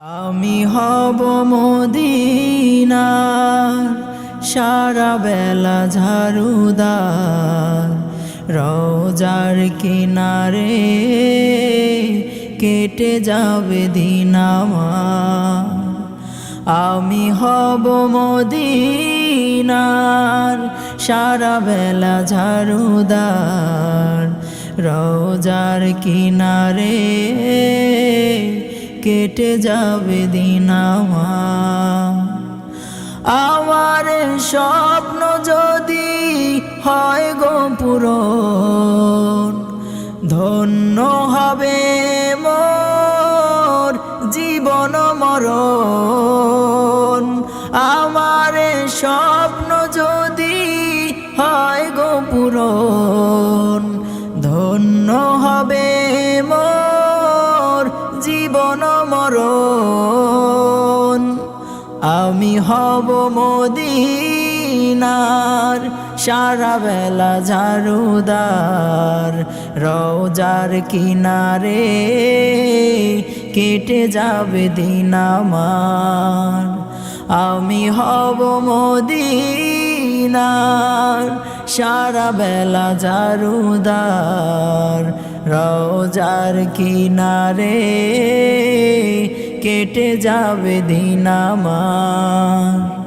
আমি হব মদিনার সারা বেলা ঝাড়ুদার, রওজার কিনারে কেটে যাবে দিন আমার। আমি হব মদিনার সারা বেলা ঝাড়ুদার, রওজার কিনারে কেটে যাবে দিন আমার। স্বপ্ন যদি হয় গো পূরণ, ধন্য হবে মোর জীবন মরণ। আমার স্বপ্ন যদি হয় গো পূরণ, ধন্য হবে মোর জীবন মরণ। আমি হব মদিনার সারা বেলা ঝাড়ুদার, রওজার কিনারে কেটে যাবে দিন আমার। আমি হব মদিনার সারা বেলা ঝাড়ুদার, রওজার কিনারে কেটে যাবে দিন আমার।